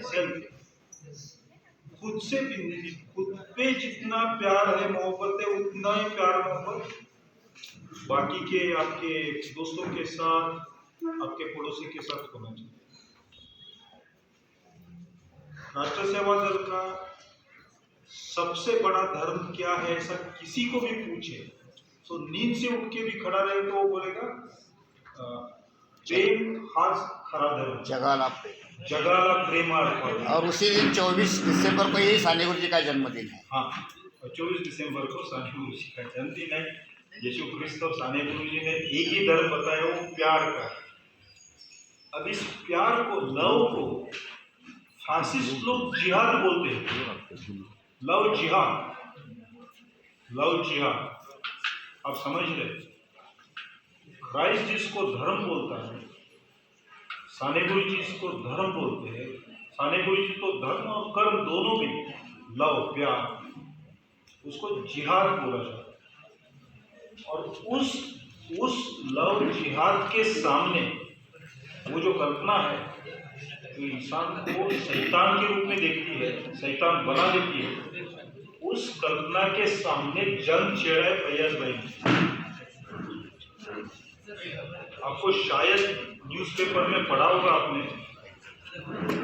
Self, खुद से भी नहीं, खुद पे जितना प्यार है, मोहब्बत है, उतना ही प्यार मोहब्बत बाकी के आपके दोस्तों के साथ, आपके पड़ोसी के साथ होना चाहिए। राष्ट्र सेवा दल का सबसे बड़ा धर्म क्या है, ऐसा किसी को भी पूछे तो नींद से उठ के भी खड़ा रहे तो वो बोलेगा प्रेम हाच खरा धर्म, जगाला प्रेमार्पण। और उसी दिन 24 दिसंबर को ही साने गुरु जी का जन्मदिन है। हाँ, 24 दिसंबर को साने गुरु जी का जन्मदिन है। यीशु क्रिस्त और साने गुरु जी ने एक ही धर्म बताया, वो प्यार का। अब इस प्यार को, लव को फासिस्ट लोग जिहाद बोलते हैं। लव जिहाद, लव जिहाद। आप समझ रहे, क्राइस्ट जिसको धर्म बोलता है, साने गुरु जी इसको धर्म बोलते हैं। साने गुरु जी तो धर्म और कर्म दोनों में, लव प्यार, उसको जिहाद बोला जाता है। और उस लव जिहाद के सामने वो जो कल्पना है, तो इंसान को शैतान के रूप में देखती है, शैतान बना देती है, उस कल्पना के सामने जंग छेड़ा है फैयाज भाई। आपको शायद न्यूज़पेपर में पढ़ा होगा आपने,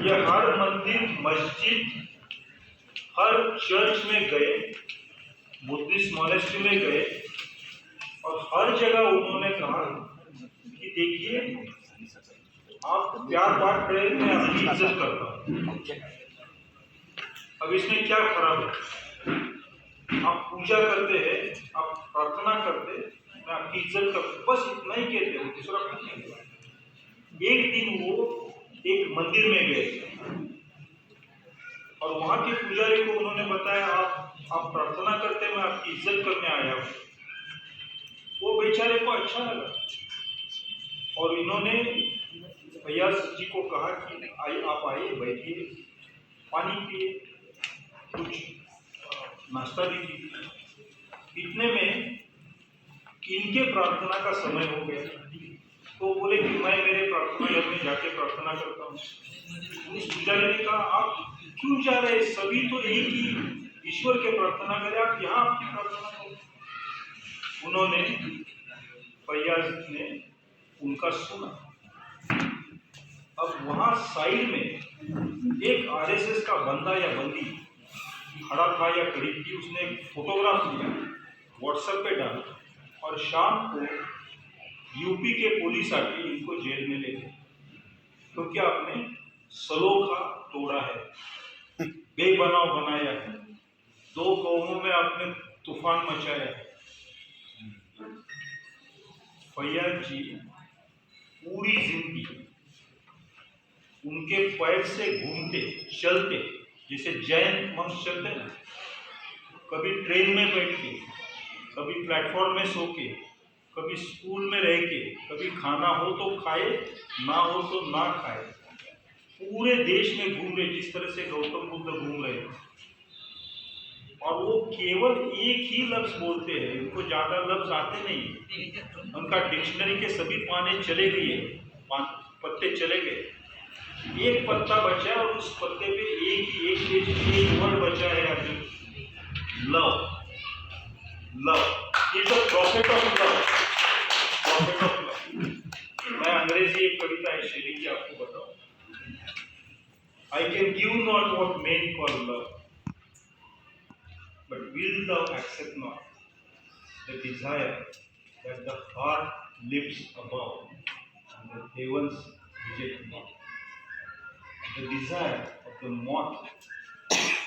यह हर मंदिर, मस्जिद, हर चर्च में गए, बुद्धिस्ट मॉनेस्ट्री में गए और हर जगह उन्होंने कहा कि देखिए आप प्यार बांट रहे हैं, मैं आपकी इज्जत करता हूँ। अब इसमें क्या खराब है? आप पूजा करते हैं, आप प्रार्थना करते, मैं आपकी इज्जत करता, बस इतना ही कहते हो, दूसरा कुछ नहीं। एक दिन वो एक मंदिर में गए और वहां के पुजारी को उन्होंने बताया आप प्रार्थना करते, मैं आपकी इज्जत करने आया हूँ। वो बेचारे को अच्छा लगा और इन्होंने फैयाज जी को कहा कि आप आइए, बैठिए, पानी पिए, कुछ नाश्ता भी कीजिए। इतने में इनके प्रार्थना का समय हो गया, तो बोले कि मैं मेरे प्रार्थना घर में जाके प्रार्थना करता हूँ। उस पुजारी ने कहा आप क्यों जा रहे हैं, सभी तो एक ही ईश्वर के प्रार्थना करें, आप यहाँ आपकी प्रार्थना करो। उन्होंने, फैयाज ने उनका सुना। अब वहां साइड में एक आरएसएस का बंदा या बंदी खड़ा था या खड़ी थी, उसने एक फोटोग्राफ लिया, व्हाट्सएप पे डाला और शाम को यूपी के पुलिस आके इनको जेल में ले गए, क्योंकि आपने सलोखा तोड़ा है, बेबनाव बनाया है, दो कौमों में आपने तूफान मचाया है। फैयाज जी पूरी जिंदगी उनके पैर से घूमते चलते, जैसे जैन मंश चलते ना, कभी ट्रेन में बैठ के, कभी प्लेटफॉर्म में सो के, कभी स्कूल में रह के, कभी खाना हो तो खाए, ना हो तो ना खाए, पूरे देश में घूम रहे जिस तरह से गौतम बुद्ध घूम रहे। और वो केवल एक ही लफ्ज बोलते हैं, उनको ज्यादा लफ्ज आते नहीं। उनका डिक्शनरी के सभी पाने चले गए, पत्ते चले गए, एक पत्ता बचा और उस पत्ते पे एक पेज में एक वर्ड बचा है अभी, love. Love is the profit of love, profit of love. मैं अंग्रेजी एक कविता है शेरी की आपको बताऊं। I can give not what men call love, but will thou accept not the desire that the heart lifts above and the heavens reject not. The desire of the moth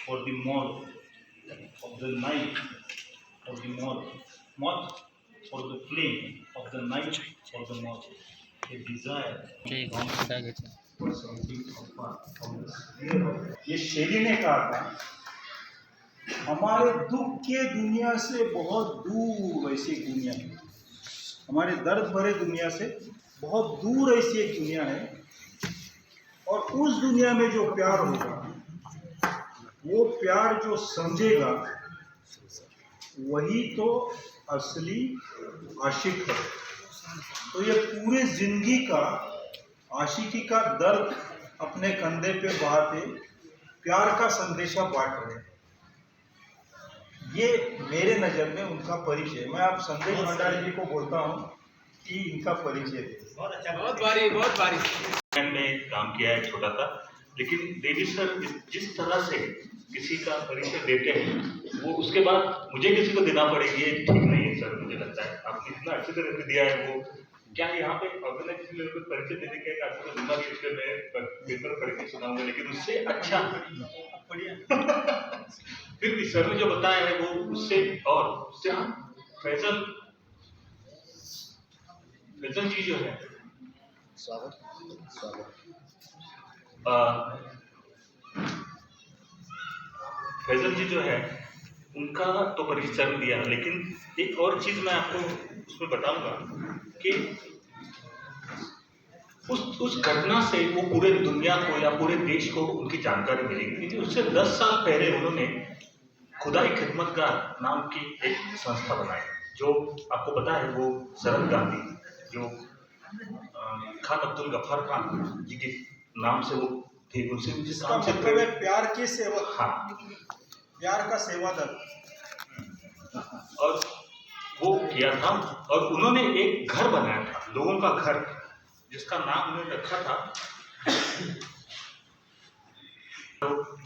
for the moth, of the night for the moth, moth for the flame, of the night for the moth. A desire for something apart from the sphere of. ये शेरी ने कहा था, हमारे दुख के दुनिया से बहुत दूर ऐसी एक दुनिया है, हमारे दर्द भरे दुनिया से बहुत दूर ऐसी एक दुनिया है, और उस दुनिया में जो प्यार होगा, वो प्यार जो समझेगा वही तो असली आशिक है। तो ये पूरे जिंदगी का आशिकी का दर्द अपने कंधे पे बहाते प्यार का संदेशा बांट रहे हैं। ये मेरे नज़र में उनका परिचय। मैं आप संदेश भंडारी जी को बोलता हूँ कि इनका परिचय दें। बहुत भारी। मैंने काम किया है छोटा सा, लेकिन देवी सर जिस तरह से किसी का परिचय देते हैं वो उसके बाद मुझे किसी को देना पड़ेगी, ये ठीक नहीं है सर। मुझे लगता है आपने इतना अच्छी तरह से दिया है। वो क्या यहाँ पे ऑर्गेनाइजेशन लोगों को परिचय देने के आपको दूंगा कि इसके मैं पेपर पढ़ के सुनाऊंगा, लेकिन उससे अच्छा फिर भी सर ने जो बताया है वो उससे फैसल जी जो है स्वागत। फैजल जी जो है उनका तो परिचय दिया, लेकिन एक और चीज मैं आपको उसमें बताऊंगा कि उस घटना से वो पूरे दुनिया को या पूरे देश को उनकी जानकारी मिलेगी। क्योंकि उससे 10 साल पहले उन्होंने खुदाई खिदमतगार नाम की एक संस्था बनाई, जो आपको पता है वो शरद गांधी जो खान अब्दुल गफ्फार खान जी के नाम से वो थे, उनसे जिस इसका काम से मतलब है प्यार के सेवक। हाँ, प्यार का सेवा दल। और वो किया था और उन्होंने एक घर बनाया था, लोगों का घर, जिसका नाम उन्होंने रखा था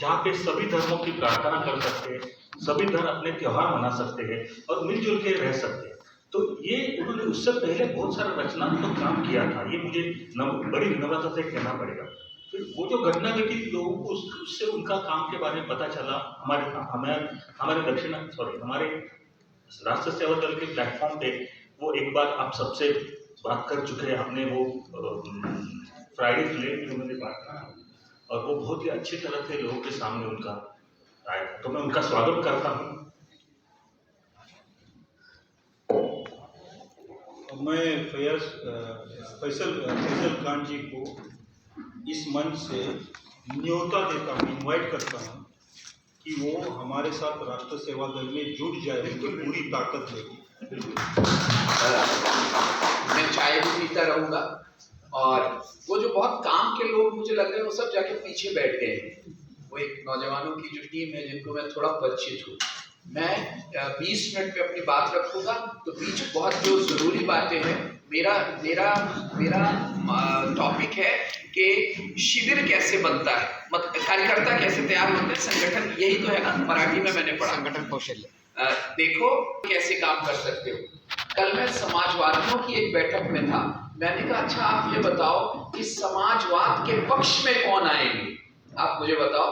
जहाँ पे सभी धर्मों की प्रार्थना कर सकते हैं, सभी धर्म अपने त्योहार मना सकते हैं और मिलजुल के रह सकते हैं। तो ये उन्होंने उससे पहले बहुत सारा रचनात्मक काम किया था, ये मुझे बड़ी विनम्रता से कहना पड़ेगा। फिर वो जो घटना घटी, लोगों को उससे उनका काम के बारे में पता चला। हमारे राष्ट्र सेवा दल के प्लेटफॉर्म पे वो एक बार आप सबसे बात कर चुके हैं, आपने वो फ्राइडे फ्लेम में उन्होंने बात की और वो बहुत ही अच्छी तरह से लोगों के सामने उनका आया, तो मैं उनका स्वागत करता हूँ। मैं फैसल खान जी को इस मंच से न्योता देता हूँ, इनवाइट करता हूँ कि वो हमारे साथ राष्ट्र सेवा दल में जुट जाए, उनकी पूरी ताकत लेगी। मैं चाय भी पीता रहूंगा और वो जो बहुत काम के लोग मुझे लग रहे हैं वो सब जाके पीछे बैठ गए हैं। वो एक नौजवानों की जो टीम है जिनको मैं थोड़ा परिचित हूँ। मैं 20 मिनट पे अपनी बात रखूंगा, तो बीच बहुत जो जरूरी बातें हैं, मेरा टॉपिक है कि शिविर कैसे बनता है, कार्यकर्ता कैसे तैयार होते हैं, संगठन, यही तो है ना, मराठी में मैंने पढ़ा, संगठन कौशल्य। देखो कैसे काम कर सकते हो। कल मैं समाजवादियों की एक बैठक में था, मैंने कहा अच्छा आप ये बताओ कि समाजवाद के पक्ष में कौन आएंगे, आप मुझे बताओ।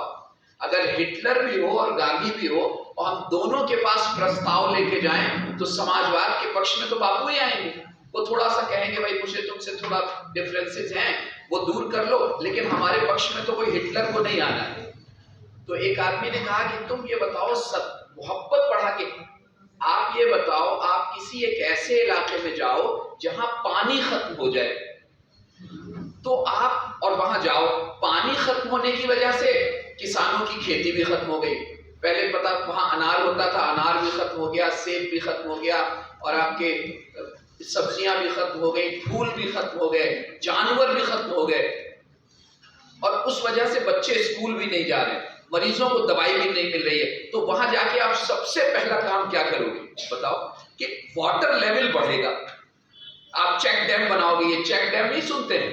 अगर हिटलर भी हो और गांधी भी हो और हम दोनों के पास प्रस्ताव लेके जाएं तो समाजवाद के पक्ष में तो बापू ही आएंगे। वो थोड़ा सा कहेंगे भाई मुझे तुमसे थोड़ा डिफरेंसेस हैं, वो दूर कर लो, लेकिन हमारे पक्ष में तो कोई हिटलर को नहीं आना है। तो एक आदमी ने कहा कि तुम ये बताओ, मोहब्बत बढ़ा के आप ये बताओ, आप किसी एक ऐसे इलाके में जाओ जहां पानी खत्म हो जाए, तो आप और वहां जाओ, पानी खत्म होने की वजह से किसानों की खेती भी खत्म हो गई। पहले पता वहां अनार होता था, अनार भी खत्म हो गया, सेब भी खत्म हो गया और आपके सब्जियां भी खत्म हो गई, फूल भी खत्म हो गए, जानवर भी खत्म हो गए और उस वजह से बच्चे स्कूल भी नहीं जा रहे, मरीजों को दवाई भी नहीं मिल रही है। तो वहां जाके आप सबसे पहला काम क्या करोगे बताओ? कि वाटर लेवल बढ़ेगा, आप चेक डैम बनाओगे। ये चेक डैम नहीं सुनते हैं,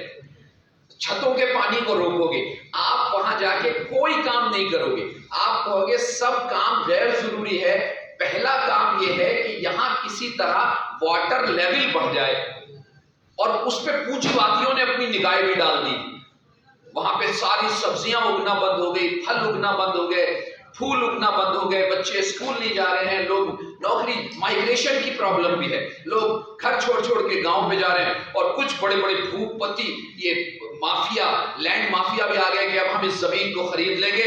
छतों के पानी को रोकोगे। आप वहां जाके कोई काम नहीं करोगे, आप कहोगे सब काम गैर जरूरी है, पहला काम यह है कि यहां किसी तरह वाटर लेवल बढ़ जाए। और उस पर पूंजीवादियों ने अपनी निगाहें भी डाल दी। वहां पे सारी सब्जियां उगना बंद हो गई, फल उगना बंद हो गए, फूल उगना बंद हो गए, बच्चे स्कूल नहीं जा रहे हैं, लोग नौकरी, माइग्रेशन की प्रॉब्लम भी है, लोग घर छोड़ छोड़ के गांव में जा रहे हैं। और कुछ बड़े बड़े भूपति, ये माफिया, लैंड माफिया भी आ गए कि अब हम इस जमीन को खरीद लेंगे।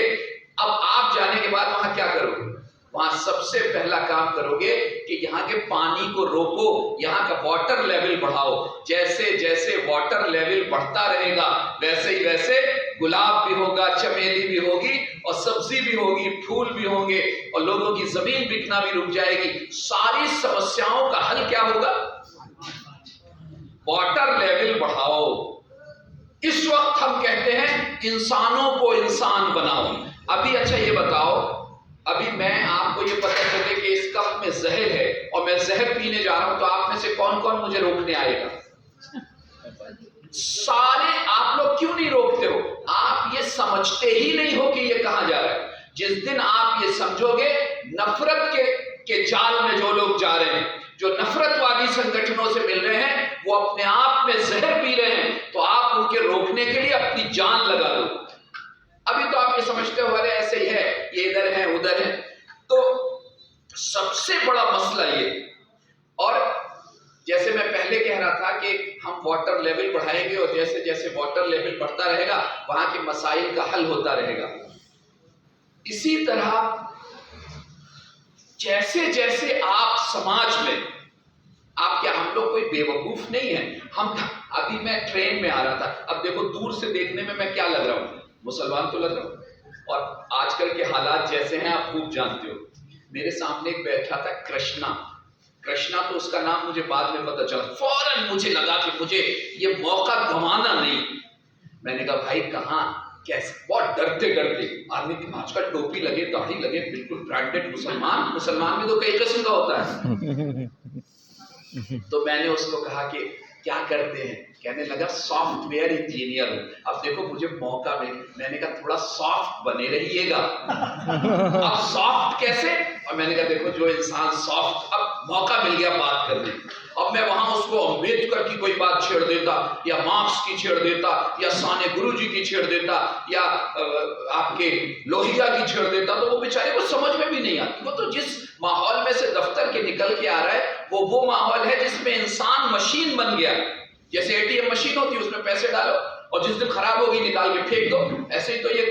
अब आप जाने के बाद वहां क्या करोगे? वहां सबसे पहला काम करोगे कि यहाँ के पानी को रोको, यहाँ का वाटर लेवल बढ़ाओ। जैसे जैसे वाटर लेवल बढ़ता रहेगा वैसे ही वैसे गुलाब भी होगा, चमेली भी होगी और सब्जी भी होगी, फूल भी होंगे और लोगों की जमीन बिकना भी रुक जाएगी। सारी समस्याओं का हल क्या होगा? वाटर लेवल बढ़ाओ। इस वक्त हम कहते हैं इंसानों को इंसान बनाओ। अभी अच्छा ये बताओ, अभी मैं आपको ये पता चले कि इस कप में जहर है और मैं जहर पीने जा रहा हूं, तो आप में से कौन कौन मुझे रोकने आएगा? सारे। आप लोग क्यों नहीं रोकते हो? आप ये समझते ही नहीं हो कि ये कहां जा रहा है। जिस दिन आप ये समझोगे, नफरत के जाल में जो लोग जा रहे हैं, जो नफरतवादी संगठनों से मिल रहे हैं, वो अपने आप में जहर पी रहे हैं, तो आप उनके रोकने के लिए अपनी जान लगा दो। अभी तो आप ये समझते हो अरे ऐसे ही है, ये इधर है उधर है। तो सबसे बड़ा मसला ये, और जैसे मैं पहले कह रहा था कि हम वाटर लेवल बढ़ाएंगे और जैसे जैसे वाटर लेवल बढ़ता रहेगा वहां के मसाइल का हल होता रहेगा। इसी तरह जैसे जैसे आप समाज में, आप क्या, हम लोग कोई बेवकूफ नहीं है। हम अभी मैं ट्रेन में आ रहा था, अब देखो दूर से देखने में मैं क्या लग रहा हूं? मुसलमान तो लग रहा हूं। और आजकल के हालात जैसे हैं आप खूब जानते हो। मेरे सामने एक बैठा था कृष्णा, तो उसका नाम मुझे बाद में पता चला। फौरन मुझे लगा कि मुझे ये मौका गंवाना नहीं। मैंने कहा भाई कहां, कैसे? बहुत डरते आदमी आजकल टोपी लगे, दाढ़ी लगे, बिल्कुल ब्रांडेड मुसलमान भी तो कई किस्म का होता है। तो मैंने उसको कहा कि क्या करते हैं? कहने लगा सॉफ्टवेयर इंजीनियर हूं। अब देखो मुझे मौका मिल, मैंने कहा थोड़ा सॉफ्ट बने रहिएगा। अब सॉफ्ट कैसे? और मैंने कहा देखो जो इंसान सॉफ्ट, अब मौका मिल गया बात करने। अब मैं वहां उसको अम्बेडकर की कोई बात छेड़ देता, या मार्क्स की छेड़ देता, या साने गुरुजी की छेड़ देता, या आपके लोहिया की छेड़ देता, तो वो बेचारे को समझ में भी नहीं आती। वो तो जिस माहौल में से दफ्तर के निकल के आ रहा है, वो माहौल है जिसमें इंसान मशीन बन गया। जैसे एटीएम मशीन होती है, उसमें पैसे डालो और जिस दिन खराब होगी निकाल के फेंक दो। ऐसे ही तो ये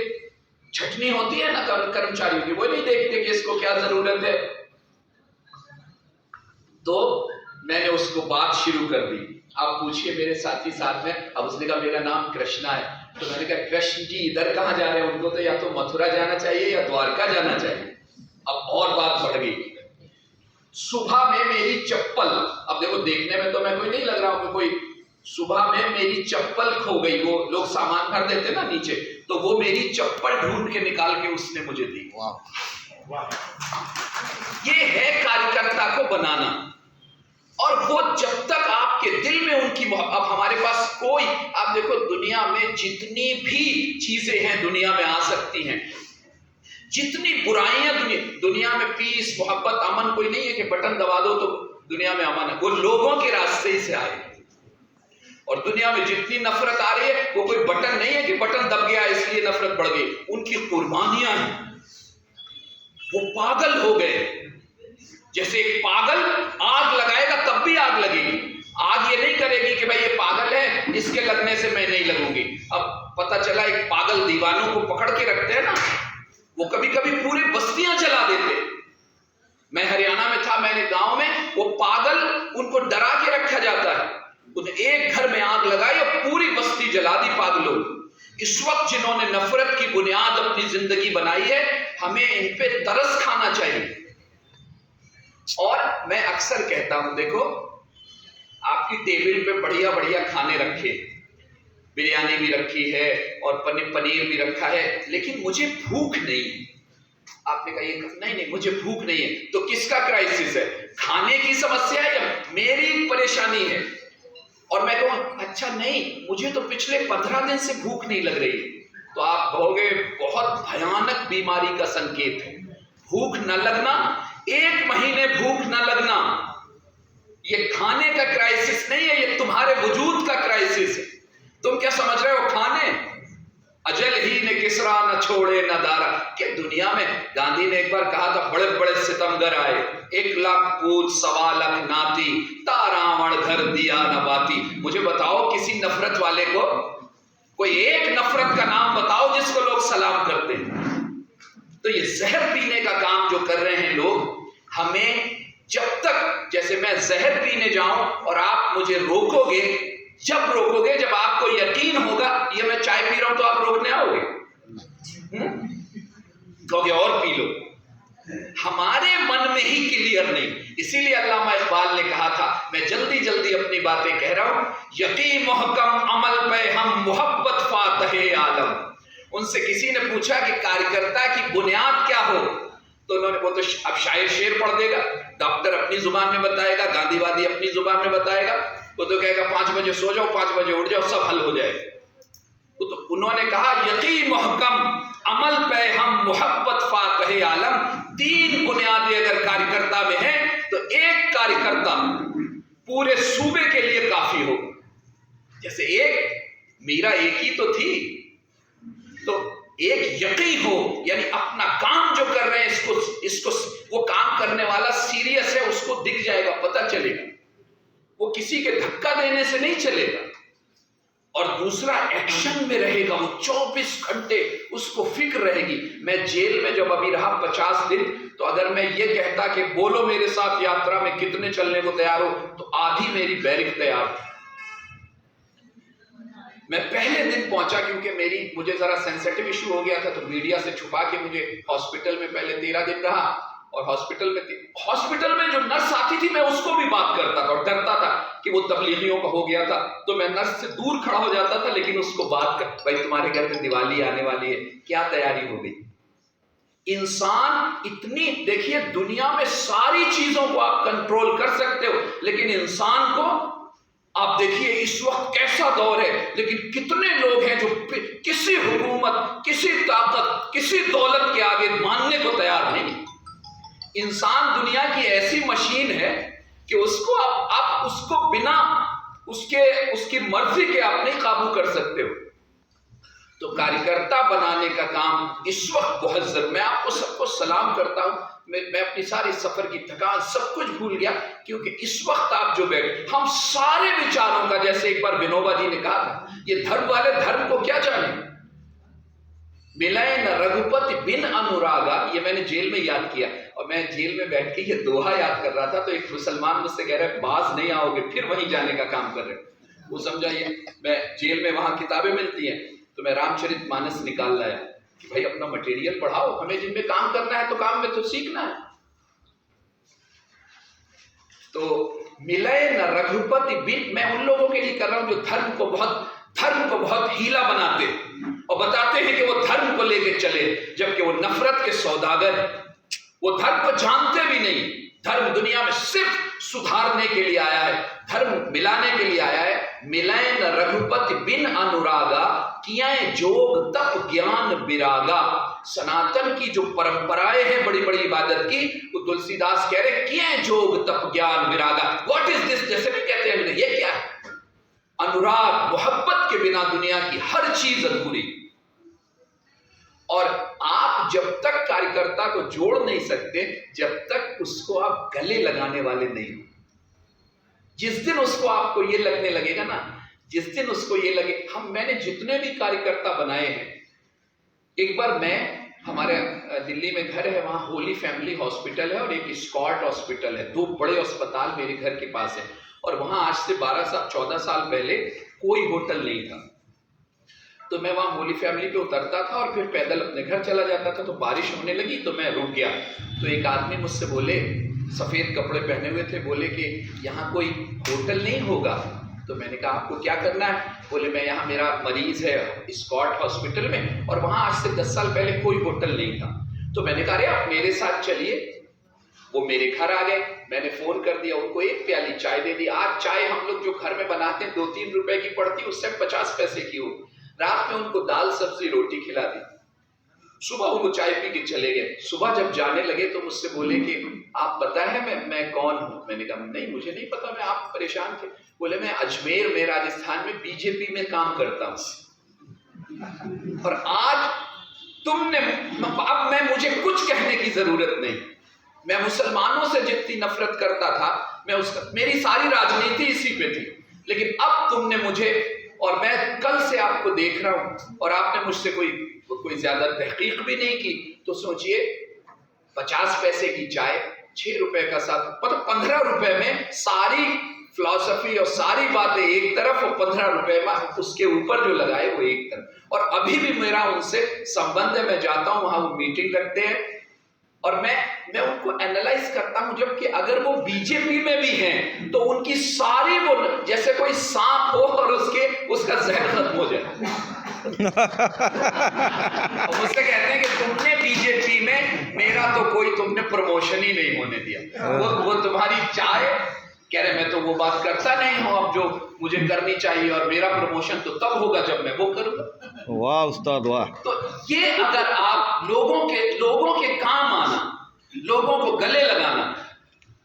छटनी होती है ना कर्मचारियों की, वो नहीं देखते कि इसको क्या जरूरत है। तो मैंने उसको बात शुरू कर दी, आप पूछिए मेरे साथी साथ में। अब उसने कहा मेरा नाम कृष्णा है। तो मैंने कहा कृष्ण जी इधर कहाँ जा रहे हैं? उनको तो या तो मथुरा जाना चाहिए या द्वारका जाना चाहिए। अब और बात बढ़ गई। सुबह में मेरी चप्पल, अब देखो देखने में तो मैं कोई नहीं लग रहा हूं कि कोई, सुबह में मेरी चप्पल खो गई। वो लोग सामान भर देते ना नीचे, तो वो मेरी चप्पल ढूंढ के निकाल के उसने मुझे दी। ये है कार्यकर्ता को बनाना। और वो जब तक आपके दिल में उनकी, अब हमारे पास कोई, आप देखो दुनिया में जितनी भी चीजें हैं दुनिया में आ सकती हैं, जितनी बुराइयां दुनिया में पीस मोहब्बत अमन कोई नहीं है कि बटन दबा दो तो दुनिया में अमन है। वो लोगों के रास्ते ही से आए। और दुनिया में जितनी नफरत आ रही है वो कोई बटन नहीं है कि बटन दब गया इसलिए नफरत बढ़ गई। उनकी कुर्बानियां हैं। वो पागल हो गए। जैसे एक पागल आग लगाएगा तब भी आग लगेगी। आग ये नहीं करेगी कि भाई ये पागल है इसके लगने से मैं नहीं लगूंगी। अब पता चला एक पागल दीवानों को पकड़ के रखते हैं ना, वो कभी कभी पूरी बस्तियां जला देते। मैं हरियाणा में था, मैंने गांव में, वो पागल उनको डरा के रखा जाता है। उन्हें एक घर में आग लगाई और पूरी बस्ती जला दी पागलों। इस वक्त जिन्होंने नफरत की बुनियाद अपनी जिंदगी बनाई है, हमें इन पे तरस खाना चाहिए। और मैं अक्सर कहता हूं देखो आपकी टेबल पे बढ़िया बढ़िया खाने रखे, बिरयानी भी रखी है और पनीर भी रखा है, लेकिन मुझे भूख नहीं है। आपने कहा ये नहीं मुझे भूख नहीं है, तो किसका क्राइसिस है? खाने की समस्या है या मेरी परेशानी है? और मैं कहूँ अच्छा नहीं मुझे तो पिछले 15 दिन से भूख नहीं लग रही, तो आप कहोगे बहुत भयानक बीमारी का संकेत है। भूख न लगना, 1 महीने भूख न लगना, ये खाने का क्राइसिस नहीं है, ये तुम्हारे वजूद का क्राइसिस है। तुम क्या समझ रहे हो? खाने अजल ही ने किसरा न छोड़े न दारा। कि दुनिया में गांधी ने एक बार कहा था बड़े बड़े सितमगर आए, 1 लाख पूत 1.25 लाख नाती, तारावण घर दिया न बाती। मुझे बताओ किसी नफरत वाले को कोई एक नफरत का नाम बताओ जिसको लोग सलाम करते हैं। तो ये जहर पीने का काम जो कर रहे हैं लोग, हमें जब तक, जैसे मैं जहर पीने जाऊं और आप मुझे रोकोगे, जब रोकोगे जब आपको यकीन होगा ये मैं चाय पी रहा हूं तो आप रोकने आओगे, कहोगे और पी लो। हमारे मन में ही क्लियर नहीं। इसीलिए अल्लामा इकबाल ने कहा था, मैं जल्दी जल्दी अपनी बातें कह रहा हूं, यकीन मुहकम अमल पे हम मोहब्बत फातहे आलम। उनसे किसी ने पूछा कि कार्यकर्ता की बुनियाद क्या हो, तो उन्होंने, वो तो अब शायर शेर पढ़ देगा, डॉक्टर अपनी जुबान में बताएगा, गांधीवादी अपनी जुबान में बताएगा, वो तो कहेगा 5 बजे सो जाओ, 5 बजे उठ जाओ, सब हल हो जाएगा। तो उन्होंने कहा यकीन मुहकम अमल पे हम मोहब्बत फातहे आलम। 3 बुनियादें अगर कार्यकर्ता में है तो एक कार्यकर्ता पूरे सूबे के लिए काफी होगा। जैसे एक मीरा एक ही तो थी, तो एक यकीन हो, यानी अपना काम जो कर रहे हैं इसको वो काम करने वाला सीरियस है, उसको दिख जाएगा, पता चलेगा, वो किसी के धक्का देने से नहीं चलेगा। और दूसरा एक्शन में रहेगा, वो 24 घंटे उसको फिक्र रहेगी। मैं जेल में जब अभी रहा 50 दिन, तो अगर मैं ये कहता कि बोलो मेरे साथ यात्रा में कितने चलने को तैयार हो, तो आधी मेरी बैरिक तैयार थी। मैं पहले दिन पहुंचा, क्योंकि मुझे जरा सेंसिटिव इशू हो गया था, तो मीडिया से छुपा के मुझे हॉस्पिटल में पहले 13 दिन रहा। और हॉस्पिटल में जो नर्स आती थी, मैं उसको भी बात करता था और डरता था कि वो तबलीगियों का हो गया था, तो मैं नर्स से दूर खड़ा हो जाता था, लेकिन उसको बात कर, भाई तुम्हारे घर में दिवाली आने वाली है, क्या तैयारी हो गई। इंसान इतनी, देखिए दुनिया में सारी चीजों को आप कंट्रोल कर सकते हो, लेकिन इंसान को आप देखिए इस वक्त कैसा दौर है, लेकिन कितने लोग हैं जो किसी हुकूमत, किसी ताकत, किसी दौलत के आगे मानने को तैयार नहीं। इंसान दुनिया की ऐसी मशीन है कि उसको आप उसको बिना उसकी मर्जी के आप नहीं काबू कर सकते हो। तो कार्यकर्ता बनाने का काम इस वक्त बहुत जरूरी। मैं आपको सबको सलाम करता हूं। मैं अपनी सारी सफर की थकान सब कुछ भूल गया, क्योंकि इस वक्त आप जो बैठे, हम सारे विचारों का, जैसे एक बार विनोबा जी ने कहा था, ये धर्म वाले धर्म को क्या जाने, मिलाए न रघुपति बिन अनुरागा, ये मैंने जेल में याद किया। और मैं जेल में बैठ के ये दोहा याद कर रहा था, तो एक मुसलमान मुझसे कह रहा है बाज नहीं आओगे, फिर वहीं जाने का काम कर रहे हो। वो समझा, ये मैं जेल में वहां किताबें मिलती हैं, तो मैं रामचरितमानस निकाल लाया कि भाई अपना मटेरियल पढ़ाओ, हमें जिनमें काम करना है तो काम में तो सीखना है। तो मिलाए न रघुपति बिन, मैं उन लोगों के लिए कर रहा हूं जो धर्म को बहुत हीला बनाते और बताते हैं कि वो धर्म को लेके चले, जबकि वो नफरत के सौदागर हैं। वो धर्म को जानते भी नहीं। धर्म दुनिया में सिर्फ सुधारने के लिए आया है, धर्म मिलाने के लिए आया है। मिलाए न रघुपति बिन अनुरागा, किया जोग तप ज्ञान विरागा। सनातन की जो परंपराएं हैं बड़ी बड़ी इबादत की, वो तुलसीदास कह रहे किया जोग तप ज्ञान विरागा। व्हाट इज दिस, जैसे भी कहते हैं ये क्या है। अनुराग, मोहब्बत के बिना दुनिया की हर चीज अधूरी। और आप जब तक कार्यकर्ता को जोड़ नहीं सकते, जब तक उसको आप गले लगाने वाले नहीं हो। जिस दिन उसको आपको ये लगने लगेगा ना, जिस दिन उसको ये लगे, मैंने जितने भी कार्यकर्ता बनाए हैं, एक बार हमारे दिल्ली में घर है, वहां होली फैमिली हॉस्पिटल है और एक स्कॉट हॉस्पिटल है, 2 बड़े अस्पताल मेरे घर के पास है। और वहां आज से 14 साल पहले कोई होटल नहीं था। तो मैं वहां होली फैमिली पे उतरता था और फिर पैदल अपने घर चला जाता था। तो बारिश होने लगी तो मैं रुक गया। तो एक आदमी मुझसे बोले, सफेद कपड़े पहने हुए थे, बोले कि यहाँ कोई होटल नहीं होगा। तो मैंने कहा आपको क्या करना है? बोले मैं यहाँ, मेरा मरीज है स्कॉट हॉस्पिटल में और वहाँ आज से 10 साल पहले कोई होटल नहीं था। तो मैंने कहा अरे आप मेरे साथ चलिए। वो मेरे घर आ गए, मैंने फोन कर दिया, उनको 1 प्याली चाय दे दी। आज चाय हम लोग जो घर में बनाते हैं 2-3 रुपए की पड़ती, उससे 50 पैसे की हो। रात में उनको दाल सब्जी रोटी खिला दी। सुबह वो चाय पी के चले गए। सुबह जब जाने लगे तो मुझसे बोले कि आप पता है मैं कौन हूँ? मैंने कहा नहीं, मुझे नहीं पता। मैं, आप परेशान थे? बोले मैं अजमेर में, राजस्थान में बीजेपी में काम करता हूँ और आज तुमने, अब मुझे कुछ कहने की जरूरत नहीं। मैं मुसलमानों से जितनी नफरत करता था, मेरी सारी राजनीति इसी पे थी, लेकिन अब तुमने मुझे, और मैं कल से आपको देख रहा हूं और आपने मुझसे कोई ज्यादा तहकीक भी नहीं की। तो सोचिए 50 पैसे की चाय, 6 रुपए का साथ, मतलब 15 रुपए में सारी फिलॉसफी और सारी बातें एक तरफ और 15 रुपए में उसके ऊपर जो लगाए वो एक तरफ। और अभी भी मेरा उनसे संबंध है, मैं जाता हूं वहां, वो मीटिंग रखते हैं और मैं उनको एनालाइज करता हूं, जबकि अगर वो बीजेपी में भी हैं तो उनकी सारी वो जैसे कोई सांप हो और उसका जहर खत्म हो जाए। और मुझसे कहते हैं कि तुमने बीजेपी में मेरा तो कोई तुमने प्रमोशन ही नहीं होने दिया, वो तुम्हारी चाय। कह रहे मैं तो वो बात करता नहीं हूं अब जो मुझे करनी चाहिए, और मेरा प्रमोशन तो तब होगा जब मैं वो करूंगा। वाह उस्ताद वाह। तो ये अगर आप लोगों के काम आना, लोगों को गले लगाना।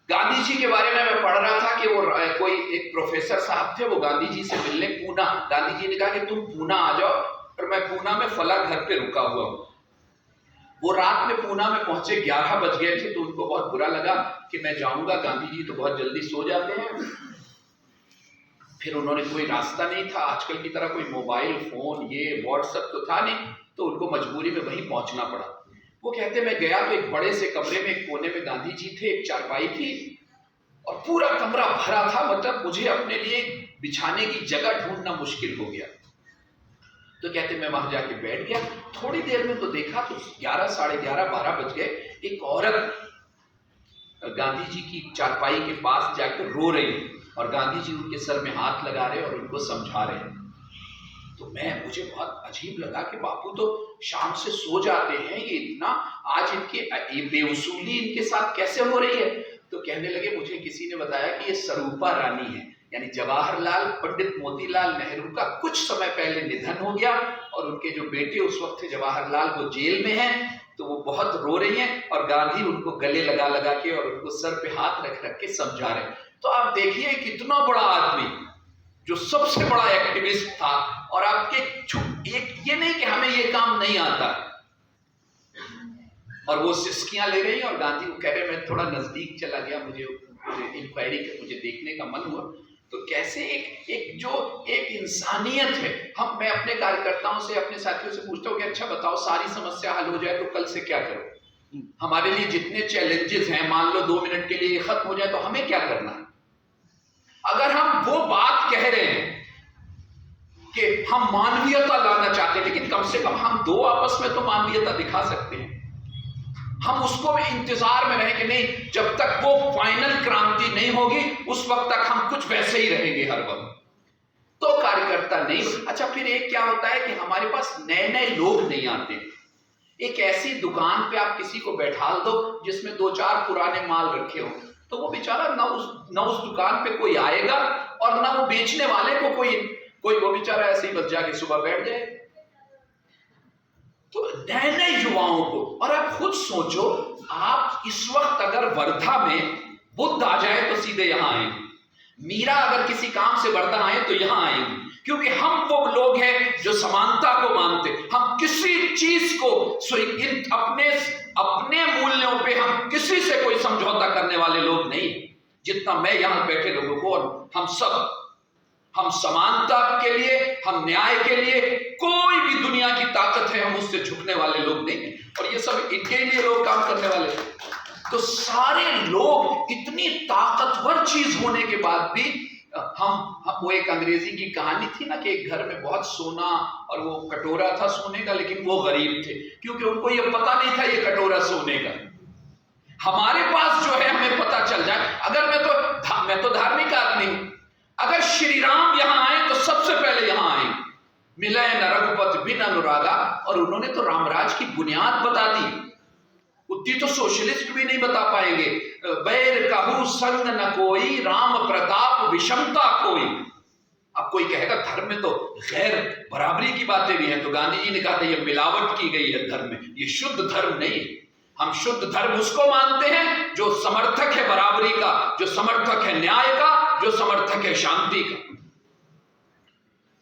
गांधी जी के बारे में मैं पढ़ रहा था कि वो कोई एक प्रोफेसर साहब थे, वो गांधी जी से मिलने पूना, गांधी जी ने कहा कि तुम पूना आ जाओ, और मैं पूना में फला घर पे रुका हुआ हूं। वो रात में पूना में पहुंचे, 11 बज गए थे, तो उनको बहुत बुरा लगा कि मैं जाऊंगा, गांधी जी तो बहुत जल्दी सो जाते हैं। फिर उन्होंने, कोई रास्ता नहीं था, आजकल की तरह कोई मोबाइल फोन ये व्हाट्सएप तो था नहीं, तो उनको मजबूरी में वहीं पहुंचना पड़ा। वो कहते मैं गया तो एक बड़े से कमरे में एक कोने में गांधी जी थे, एक चारपाई थी और पूरा कमरा भरा था, मतलब मुझे अपने लिए बिछाने की जगह ढूंढना मुश्किल हो गया। तो कहते मैं वहां जाके बैठ गया, थोड़ी देर में तो देखा तो 11, साढ़े 11, 12 बज गए, एक औरत गांधी जी की चारपाई के पास जाकर रो रही और गांधी जी उनके सर में हाथ लगा रहे और उनको समझा रहे। तो मुझे बहुत अजीब लगा कि बापू तो शाम से सो जाते हैं, ये इतना आज ये बेउसूली इनके साथ कैसे हो रही है। तो कहने लगे मुझे किसी ने बताया कि ये स्वरूपा रानी है, यानी जवाहरलाल पंडित मोतीलाल नेहरू का कुछ समय पहले निधन हो गया और उनके जो बेटे उस वक्त थे जवाहरलाल, वो जेल में हैं, तो वो बहुत रो रही हैं और गांधी उनको गले लगा लगा के और उनको सर पे हाथ रख रख के समझा रहे। तो आप देखिए कितना बड़ा आदमी जो सबसे बड़ा एक्टिविस्ट था, और आपके एक ये नहीं कि हमें ये काम नहीं आता, और वो सिस्कियां ले रही हैं और गांधी को कह रहे मैं थोड़ा नजदीक चला गया, मुझे इंक्वायरी मुझे देखने का मन हुआ। तो कैसे एक इंसानियत है। मैं अपने कार्यकर्ताओं से, अपने साथियों से पूछता हूँ कि अच्छा बताओ सारी समस्या हल हो जाए तो कल से क्या करो, हमारे लिए जितने चैलेंजेस हैं, मान लो 2 मिनट के लिए खत्म हो जाए तो हमें क्या करना है। अगर हम वो बात कह रहे हैं कि हम मानवीयता लाना चाहते हैं, लेकिन कम से कम हम दो आपस में तो मानवीयता दिखा सकते हैं। हम उसको इंतजार में रहें कि नहीं, जब तक वो फाइनल क्रांति नहीं होगी उस वक्त तक हम कुछ वैसे ही रहेंगे हर वक्त, तो कार्यकर्ता नहीं। अच्छा, फिर एक क्या होता है कि हमारे पास नए नए लोग नहीं आते। एक ऐसी दुकान पे आप किसी को बैठाल दो जिसमें 2-4 पुराने माल रखे हो, तो वो बेचारा न उस दुकान पे कोई आएगा और ना वो बेचने वाले को कोई वो बेचारा ऐसे ही बस जाके सुबह बैठ जाए। तो नए नए युवाओं को, और आप खुद सोचो, आप इस वक्त अगर वर्धा में बुद्ध आ जाए तो सीधे यहां आएंगे, मीरा अगर किसी काम से वर्धा आए तो यहां आएंगे, क्योंकि हम वो लोग हैं जो समानता को मानते। हम किसी चीज को अपने मूल्यों पे हम किसी से कोई समझौता करने वाले लोग नहीं, जितना मैं यहां बैठे लोगों को, और हम समानता के लिए, हम न्याय के लिए, कोई भी दुनिया की ताकत है हम उससे झुकने वाले लोग नहीं, और ये सब इनके लिए लोग काम करने वाले। तो सारे लोग इतनी ताकतवर चीज होने के बाद भी हम वो एक अंग्रेजी की कहानी थी ना कि एक घर में बहुत सोना और वो कटोरा था सोने का, लेकिन वो गरीब थे क्योंकि उनको ये पता नहीं था ये कटोरा सोने का। हमारे पास जो है हमें पता चल जाए। अगर मैं तो धार्मिक आदमी हूं, अगर श्री राम यहां आए तो सबसे पहले यहां आए, मिलय न रघुपति बिन अनुरागा, और उन्होंने तो रामराज की बुनियाद बता दी। उतनी तो सोशलिस्ट भी नहीं बता पाएंगे। बैर कहूं संग न कोई, राम प्रताप विषमता कोई। अब कोई कहेगा धर्म में तो गैर बराबरी की बातें भी हैं, तो गांधी जी ने कहा था ये मिलावट की गई है धर्म में, ये शुद्ध धर्म नहीं है। हम शुद्ध धर्म उसको मानते हैं जो समर्थक है बराबरी का, जो समर्थक है न्याय का, जो समर्थक है शांति का।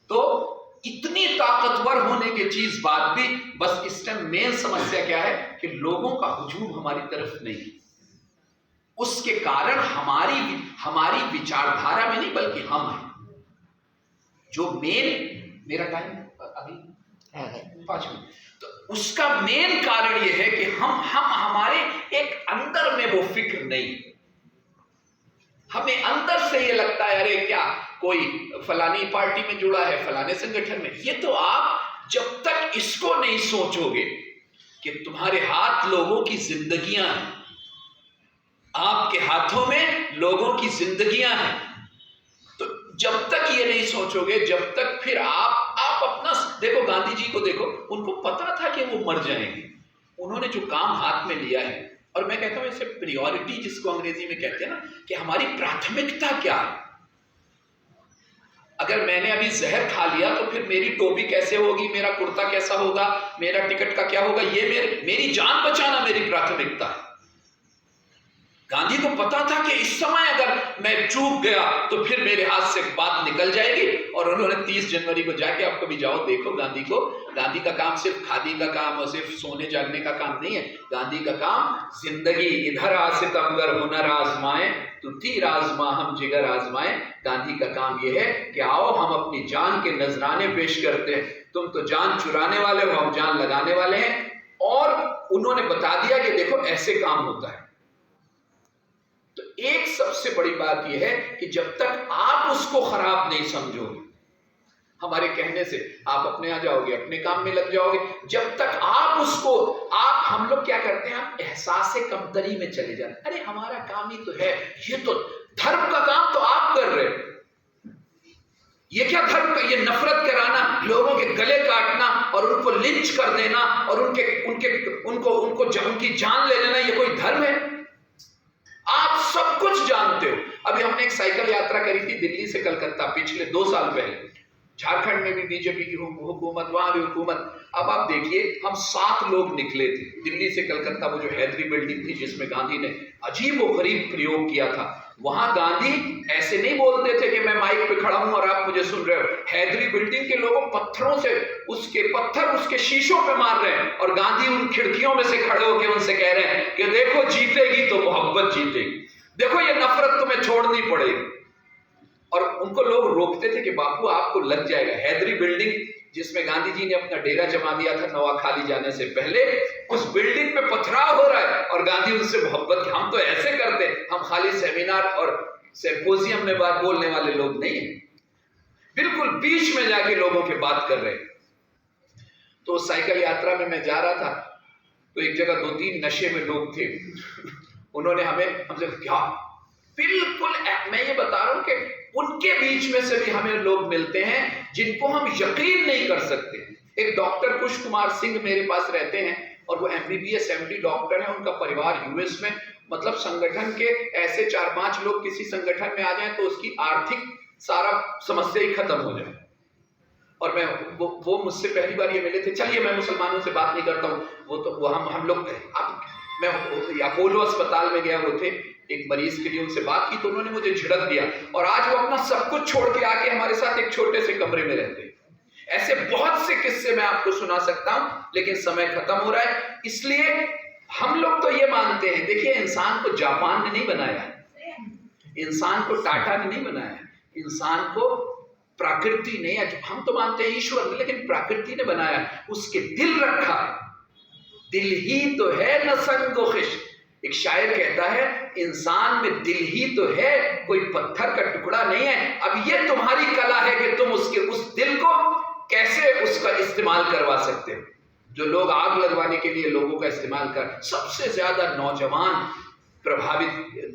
तो इतनी ताकतवर होने के चीज बाद भी बस इस टाइम मेन समस्या क्या है कि लोगों का हुजूम हमारी तरफ नहीं। उसके कारण हमारी विचारधारा में नहीं बल्कि हम हैं जो मेरा टाइम अभी 5 मिनट, तो उसका मेन कारण यह है कि हम हमारे एक अंदर में वो फिक्र नहीं। हमें अंदर से ये लगता है अरे क्या कोई फलानी पार्टी में जुड़ा है, फलाने संगठन में। ये तो आप जब तक इसको नहीं सोचोगे कि तुम्हारे हाथ लोगों की जिंदगियां हैं, आपके हाथों में लोगों की जिंदगियां हैं। तो जब तक ये नहीं सोचोगे, जब तक फिर आप अपना देखो, गांधी जी को देखो, उनको पता था कि वो मर जाएंगे, उन्होंने जो काम हाथ में लिया है। और मैं कहता हूं इसे प्रायोरिटी जिसको अंग्रेजी में कहते हैं ना, कि हमारी प्राथमिकता क्या है। अगर मैंने अभी जहर खा लिया तो फिर मेरी टोपी कैसे होगी, मेरा कुर्ता कैसा होगा, मेरा टिकट का क्या होगा, ये मेरी जान बचाना मेरी प्राथमिकता है। गांधी को पता था कि इस समय अगर मैं चूक गया तो फिर मेरे हाथ से बात निकल जाएगी। और उन्होंने 30 जनवरी को जाके, आप कभी जाओ देखो गांधी को, गांधी का काम सिर्फ खादी का काम और सिर्फ सोने जागने का काम नहीं है। गांधी का काम जिंदगी, इधर आ सितमगर हुनर आजमाए, तो तीर आजमा हम जिगर आजमाए। गांधी का काम यह है कि आओ हम अपनी जान के नजराने पेश करते हैं, तुम तो जान चुराने वाले हो, हम जान लगाने वाले हैं। और उन्होंने बता दिया कि देखो ऐसे काम होता है। तो एक सबसे बड़ी बात यह है कि जब तक आप उसको खराब नहीं समझोगे, हमारे कहने से आप अपने आ जाओगे, अपने काम में लग जाओगे। जब तक आप उसको, हम लोग क्या करते हैं, हम एहसास कमतरी में चले जाते हैं। अरे हमारा काम ही तो है, ये तो धर्म का काम तो आप कर रहे हो, ये क्या धर्म का, ये नफरत कराना, लोगों के गले काटना और उनको लिंच कर देना और उनकी जान ले लेना, ये कोई धर्म है? आप सब कुछ जानते हो। अभी हमने एक साइकिल यात्रा करी थी दिल्ली से कलकत्ता, पिछले 2 साल पहले। झारखंड में भी बीजेपी की हुकूमत, वहां भी हुकूमत। अब आप देखिए, हम 7 लोग निकले थे दिल्ली से कलकत्ता। वो जो हैदरी बिल्डिंग थी जिसमें गांधी ने अजीब व गरीब प्रयोग किया था, वहां गांधी ऐसे नहीं बोलते थे कि मैं माइक पे खड़ा हूं और आप मुझे सुन रहे हो। हैदरी बिल्डिंग के लोगों पत्थरों से पत्थर उसके शीशों पे मार रहे हैं और गांधी उन खिड़कियों में से खड़े होकर उनसे कह रहे हैं कि देखो जीतेगी तो मोहब्बत जीतेगी, देखो ये नफरत तुम्हें छोड़नी पड़ेगी। और उनको लोग रोकते थे कि बापू आपको लग जाएगा। हैदरी बिल्डिंग जिसमें गांधी जी ने अपना डेरा जमा दिया था नवाखाली जाने से पहले, उस बिल्डिंग पे पथराव हो रहा है और गांधी उनसे मोहब्बत, हम तो ऐसे करते, हम खाली सेमिनार और सिंपोजियम में बात बोलने वाले लोग नहीं है, बिल्कुल बीच में जाके लोगों के बात कर रहे हैं। तो साइकिल यात्रा में मैं जा रहा था, तो एक जगह 2-3 नशे में लोग थे। उन्होंने हमसे क्या, बिल्कुल मैं ये बता रहा हूं कि उनके बीच में से भी हमें लोग मिलते हैं जिनको हम यकीन नहीं कर सकते। एक डॉक्टर कुश कुमार सिंह मेरे पास रहते हैं और वो MBBS MD डॉक्टर हैं। उनका परिवार US में, मतलब संगठन के ऐसे 4-5 लोग किसी संगठन में आ जाएं तो उसकी आर्थिक सारा समस्या ही खत्म हो जाए। और मैं वो मुझसे पहली बार ये मिले थे। चलिए मैं मुसलमानों से बात नहीं करता हूँ, वो हम लोग, मैं अपोलो अस्पताल में गया, वो थे एक मरीज के लिए, उनसे बात की तो उन्होंने मुझे झिड़क दिया और आज वो अपना सब कुछ छोड़ के आके हमारे साथ एक छोटे से कमरे में रहते हैं। ऐसे बहुत से किस्से मैं आपको सुना सकता हूं, लेकिन समय खत्म हो रहा है। इसलिए हम लोग तो ये मानते हैं, देखिए इंसान को जापान ने नहीं बनाया, इंसान को टाटा ने नहीं बनाया, इंसान को प्रकृति ने, हम तो मानते हैं ईश्वर ने, लेकिन प्रकृति ने बनाया। उसके दिल रखा, दिल ही तो है न संगो खिश। एक शायर कहता है इंसान में दिल ही तो है, कोई पत्थर का टुकड़ा नहीं है। अब ये तुम्हारी कला है कि तुम उस दिल को कैसे उसका इस्तेमाल करवा सकते हो। जो लोग आग लगवाने के लिए लोगों का इस्तेमाल कर, सबसे ज्यादा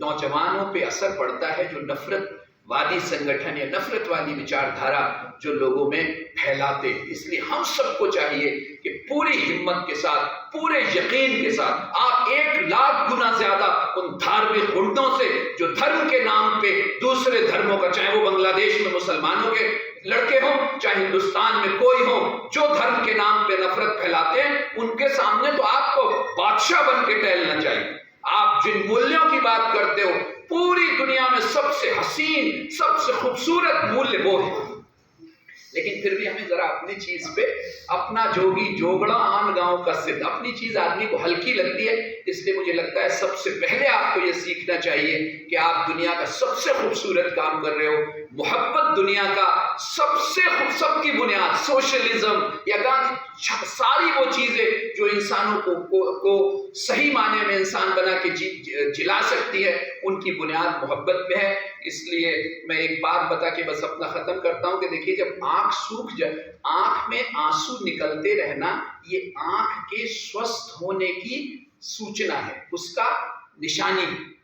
नौजवानों पे असर पड़ता है जो नफरतवादी संगठन या नफरत वाली विचारधारा जो लोगों में फैलाते। इसलिए हम सबको चाहिए कि पूरी हिम्मत के साथ, पूरे यकीन के साथ, आप 1 लाख गुना ज्यादा उन धार्मिक गुंडों से जो धर्म के नाम पे दूसरे धर्मों का, चाहे वो बांग्लादेश में मुसलमानों के लड़के हों, चाहे हिंदुस्तान में कोई हो, जो धर्म के नाम पे नफरत फैलाते हैं, उनके सामने तो आपको बादशाह बन के टहलना चाहिए। आप जिन मूल्यों की बात करते हो, पूरी दुनिया में सबसे हसीन, सबसे खूबसूरत मूल्य वो है। लेकिन फिर भी हमें जरा अपनी चीज पे, अपना जोगी जोगड़ा आन गांव का सिद्ध, अपनी चीज आदमी को हल्की लगती है। इसलिए मुझे लगता है सबसे पहले आपको यह सीखना चाहिए कि आप दुनिया का सबसे खूबसूरत काम कर रहे हो। मोहब्बत दुनिया का सबकी बुनियाद, सोशलिज्म या गांधी, सारी वो चीजें जो इंसानों को सही माने में इंसान बना के जिला सकती है, उनकी बुनियाद मोहब्बत में है। इसलिए मैं एक बात बता के बस अपना खत्म करता हूं कि देखिए, जब आंख सूख जाए, आंख में आंसू निकलते रहना, ये आंख के स्वस्थ होने की सूचना है, उसका निशानी है।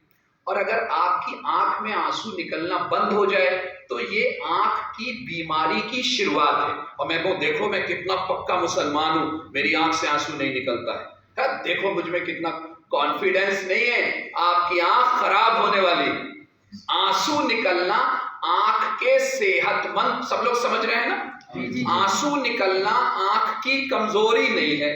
और अगर आपकी आंख में आंसू निकलना बंद हो जाए तो ये आंख की बीमारी की शुरुआत है। और मैं कहूं, देखो मैं कितना पक्का मुसलमान हूं, मेरी आंख से आंसू नहीं निकलता है, देखो मुझ में कितना कॉन्फिडेंस नहीं है, आपकी आंख खराब होने वाली। आंसू निकलना आंख के सेहतमंद, सब लोग समझ रहे हैं ना? आंसू निकलना आंख की कमजोरी नहीं है।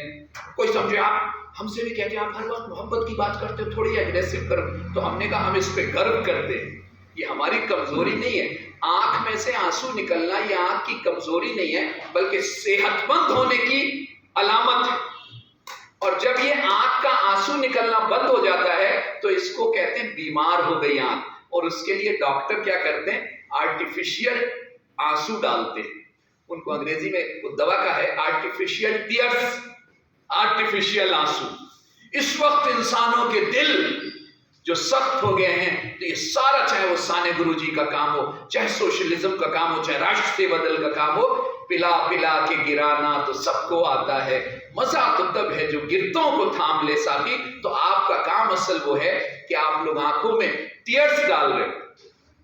कोई समझे, आप हमसे भी कहते हैं आप हर वक्त मोहब्बत की बात करते हो, थोड़ी एग्रेसिव करो, तो हमने कहा हम इस पे गर्व करते हैं, ये हमारी कमजोरी नहीं है। आंख में से आंसू निकलना ये आंख की कमजोरी नहीं है, बल्कि सेहतमंद होने की अलामत है। और जब ये आंख का आंसू निकलना बंद हो जाता है तो इसको कहते हैं बीमार हो गई आंख। और उसके लिए डॉक्टर क्या करते हैं, आर्टिफिशियल आंसू डालते हैं। उनको अंग्रेजी में वो दवा का है आर्टिफिशियल टीयर्स, आर्टिफिशियल आंसू। इस वक्त इंसानों के दिल जो सख्त हो गए हैं, तो ये सारा, चाहे वो साने गुरुजी का काम हो, चाहे सोशलिज्म का काम हो, चाहे राष्ट्र से बदल का काम हो, पिला पिला के गिराना तो सबको आता है, मजा तो तब है जो गिरतों को थाम ले साथी। तो आपका काम असल वो है कि आप लोग आंखों में टीयर्स डाल रहे,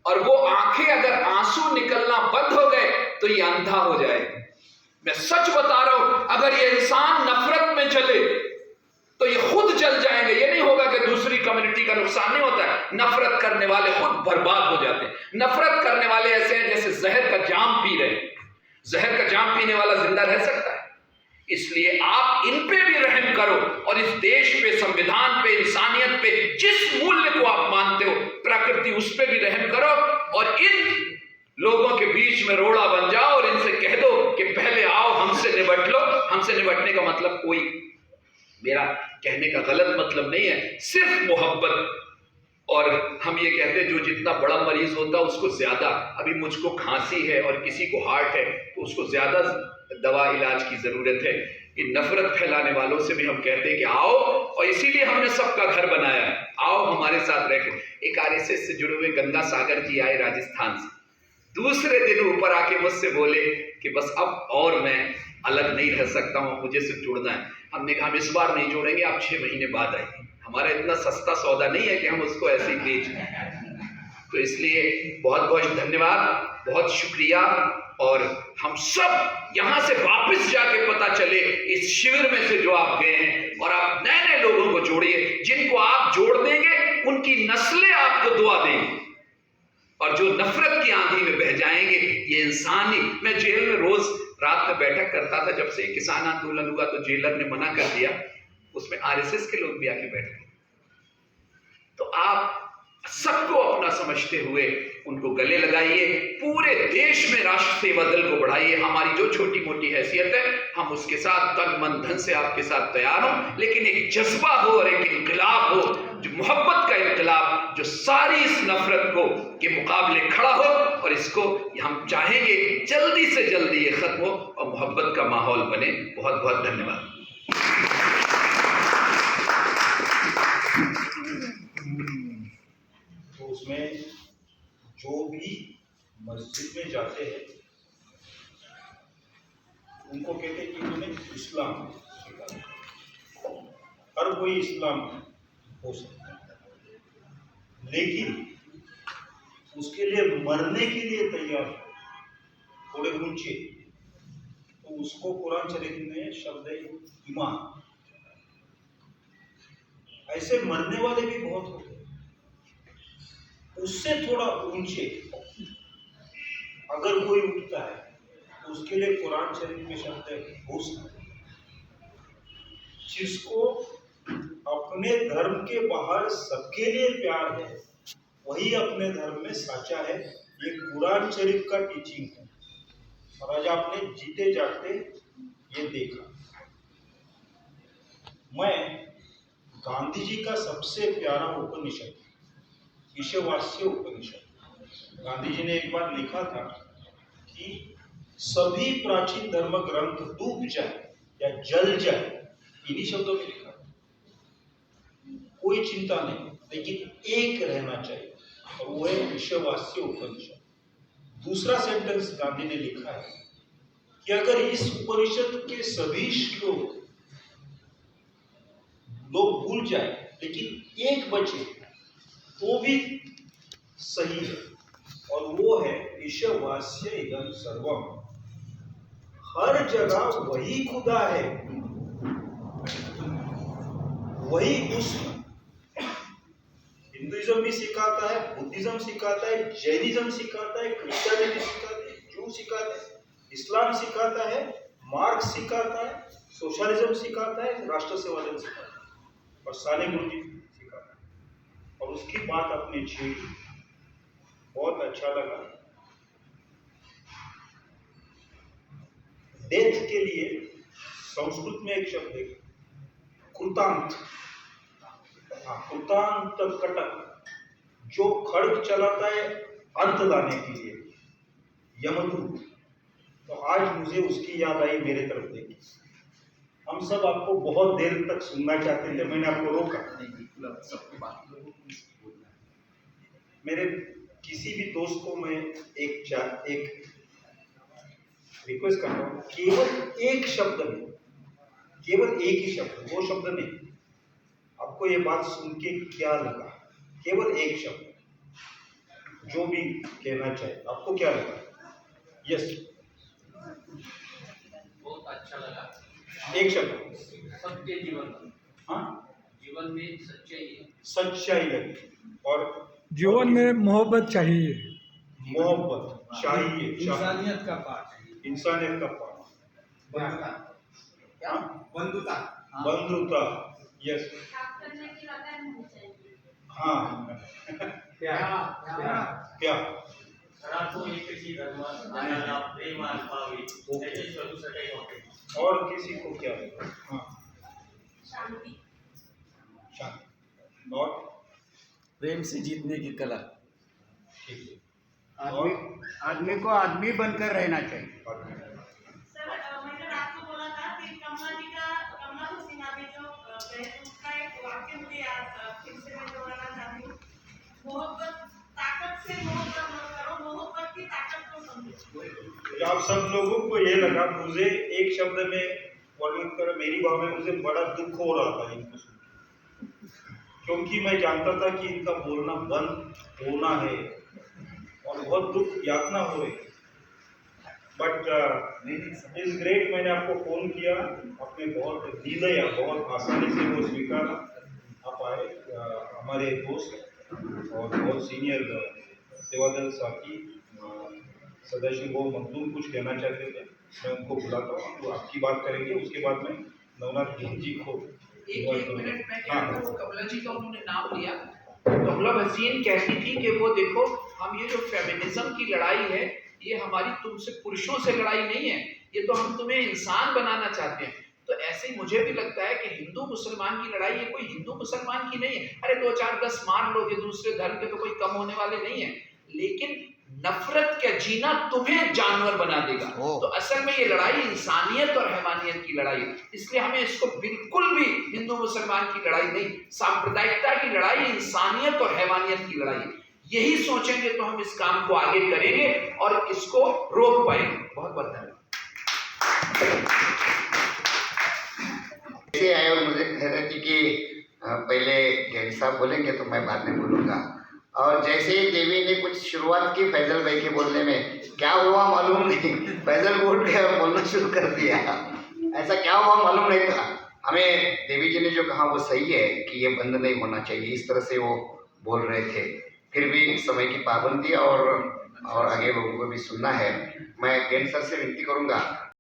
और वो आंखें अगर आंसू निकलना बंद हो गए तो ये अंधा हो जाए। मैं सच बता रहा हूं, अगर ये इंसान नफरत में जले तो ये खुद जल जाएंगे। ये नहीं होगा कि दूसरी कम्युनिटी का नुकसान नहीं होता है, नफरत करने वाले खुद बर्बाद हो जाते हैं। नफरत करने वाले ऐसे हैं जैसे जहर का जाम पी रहे हैं, जहर का जाम पीने वाला जिंदा रह सकता है? इसलिए आप इन पे भी रहम करो, और इस देश पे, संविधान पे, इंसानियत पे, जिस मूल्य को आप मानते हो, प्रकृति, उस पे भी रहम करो। और इन लोगों के बीच में रोड़ा बन जाओ और इनसे कह दो कि पहले आओ हमसे निपट लो। हमसे निपटने का मतलब, कोई मेरा कहने का गलत मतलब नहीं है, सिर्फ मोहब्बत। और हम ये कहते हैं जो जितना बड़ा मरीज होता है उसको ज्यादा, अभी मुझको खांसी है और किसी को हार्ट है तो उसको ज्यादा दवा इलाज की जरूरत है। इन नफरत फैलाने वालों से भी हम कहते हैं कि आओ, और इसीलिए हमने सबका घर बनाया, आओ हमारे साथ रहो। एक आरएसएस से जुड़े हुए गंगा सागर जी आए राजस्थान से, दूसरे दिन ऊपर आके मुझसे बोले कि बस अब और मैं अलग नहीं रह सकता हूँ, मुझे से जुड़ना है। हमने कहा हम इस बार नहीं जोड़ेंगे, आप 6 महीने बाद आएंगे। हमारा इतना सस्ता सौदा नहीं है कि हम उसको ऐसे ही बेच दें। तो इसलिए बहुत बहुत धन्यवाद, बहुत शुक्रिया। और हम सब यहाँ से वापस जाके पता चले इस शिविर में से जो आप गए हैं, और आप नए नए लोगों को जोड़िए, जिनको आप जोड़ देंगे उनकी नस्लें आपको दुआ देंगी, और जो नफरत की आंधी में बह जाएंगे ये इंसान ही। मैं जेल में रोज रात में बैठक करता था, जब से किसान आंदोलन हुआ तो जेलर ने मना कर दिया, उसमें आरएसएस के लोग भी आके बैठ गए। तो आप सबको अपना समझते हुए उनको गले लगाइए, पूरे देश में राष्ट्र सेवा दल को बढ़ाइए। हमारी जो छोटी मोटी हैसियत है हम उसके साथ तन मन धन से आपके साथ तैयार हो, लेकिन एक जज्बा हो और एक इनकलाब हो, जो मोहब्बत का इनकलाब, जो सारी इस नफरत को के मुकाबले खड़ा हो। और इसको हम चाहेंगे जल्दी से जल्दी ये खत्म हो और मोहब्बत का माहौल बने। बहुत बहुत धन्यवाद। तो उसमें जो भी मस्जिद में जाते हैं उनको कहते हैं कि उन्होंने इस्लाम स्वीकारा। हर कोई इस्लाम हो सकता है, लेकिन उसके लिए मरने के लिए तैयार हो, थोड़े ऊंचे, तो उसको कुरान शरीफ में शब्द है ईमान। ऐसे मरने वाले भी बहुत होते हैं, उससे थोड़ा ऊंचे अगर कोई उठता है तो उसके लिए कुरान शरीफ में शब्द है हुस्न। जिसको अपने धर्म के बाहर सबके लिए प्यार है, वही अपने धर्म में साचा है। ये कुरान शरीफ का टीचिंग है, और आज आपने जीते जागते ये देखा। मैं गांधी जी का सबसे प्यारा उपनिषद, ईशावास्य उपनिषद, गांधी जी ने एक बार लिखा था कि सभी प्राचीन धर्म ग्रंथ डूब जाए या जल जाए, इन्हीं शब्दों में लिखा। कोई चिंता नहीं, लेकिन एक रहना चाहिए, और वो है ईश्वरवास्य उपनिषद। दूसरा सेंटेंस गांधी ने लिखा है कि अगर इस उपनिषद के सभी श्लोक लोग भूल जाए लेकिन एक बचे तो भी सही है, और वो है ईश्वरवास्य इदं सर्वम। हर जगह वही खुदा है, वही उस हिंदुइज्म भी सिखाता है, बुद्धिज्म सिखाता है, जैनिज्म सिखाता है, क्रिश्चियनिटी सिखाता है, जू सिखाता है, इस्लाम सिखाता है, मार्क्स सिखाता है, सोशलिज्म सिखाता है, राष्ट्र सेवादल सिखाता है, और साने गुरुजी सिखाता है। और उसकी बात आपने छेड़ी, बहुत अच्छा लगा। डेथ के लिए संस्कृत में एक शब्द है कृतांत। कृतांत कटक, जो खड्ग चलाता है अंत लाने के लिए, यमदूत। तो आज मुझे उसकी याद आई मेरे तरफ देखी। हम सब आपको बहुत देर तक सुनना चाहते थे, मैंने आपको रोका। मेरे किसी भी दोस्त को मैं एक रिक्वेस्ट कर रहा हूँ, केवल एक शब्द में, केवल एक ही शब्द, वो शब्द नहीं, आपको ये बात सुन के क्या लगा, केवल एक शब्द जो भी कहना चाहिए, आपको क्या लगा? यस, बहुत अच्छा लगा। एक शब्द। सत्य जीवन, हाँ, जीवन में सच्चाई है। सच्चाई लगी। और जीवन में मोहब्बत चाहिए, मोहब्बत चाहिए, इंसानियत का पाठ है। इंसानियत का पाठ, क्या? बंधुता। बंधुता। यस, हाँ, क्या घरातून एकची धर्म आम्हाला प्रेम असावे त्याचे स्वरूपासाठी होते। और किसी को क्या लगा? हाँ, शांति। और प्रेम से जीतने की कला। ठीक है। आदमी को आदमी बनकर रहना चाहिए। सर, मैंने रात को बोला था कि कमला को सिन्हा में जो उसका एक वाक्य मुझे याद, फिर से मैं दोहराना चाहती हूँ। मोहब्बत, ताकत से मोहब्बत मत करो, मोहब्बत की ताकत को समझो। तो आप सब लोगों को ये लगा, मुझे एक शब्द में वर्णन कर, मेरी भाव में मुझे बड़ा दुख हो रहा था इनको सुन के, क्योंकि मैं जानता था कि इनका बोलना बंद होना है और बहुत दुख यातना हो रही। बट इज ग्रेट, मैंने आपको फोन किया, आपने बहुत हृदय, बहुत आसानी से वो स्वीकारा। आप आए, हमारे दोस्त और बहुत सीनियर सेवादल साथी सदस्य वो मखदूम कुछ कहना चाहते थे, मैं उनको बुलाता हूँ, वो आपकी बात करेंगे। उसके बाद में नवनाथ जी को एक मिनट में क्या था, वो कमला जी का उन्होंने नाम लिया। कमला भसीन कहती थी कि वो देखो, हम ये जो फेमिनिज्म की लड़ाई है, ये हमारी तुमसे पुरुषों से लड़ाई नहीं है, ये तो हम तुम्हें इंसान बनाना चाहते हैं। तो ऐसे ही मुझे भी लगता है कि हिंदू मुसलमान की लड़ाई ये कोई हिंदू मुसलमान की नहीं है। अरे 2 4 10 मार लोगे दूसरे धर्म के तो कोई कम होने वाले नहीं है, लेकिन नफरत का जीना तुम्हें जानवर बना देगा। तो असल में ये लड़ाई इंसानियत और हैवानियत की लड़ाई है। इसलिए हमें इसको बिल्कुल भी हिंदू मुसलमान की लड़ाई नहीं, सांप्रदायिकता की लड़ाई, इंसानियत और हैवानियत की लड़ाई। यही सोचेंगे तो हम इस काम को आगे करेंगे और इसको रोक पाएंगे। बहुत बहुत धन्यवाद। ऐसे आए और मुझे कह रहे थे कि पहले गैरी साहब बोलेंगे तो मैं बाद में बोलूँगा। और जैसे ही देवी ने कुछ शुरुआत की फैजल भाई के बोलने में, क्या हुआ मालूम नहीं, फैजल उठ गए और बोलना शुरू कर दिया। ऐसा क्या हुआ मालूम नहीं था हमें। देवी जी ने जो कहा वो सही है कि ये बंद नहीं होना चाहिए, इस तरह से वो बोल रहे थे। फिर भी समय की पाबंदी और आगे लोगों को भी सुनना है। मैं गेंद सर से विनती करूँगा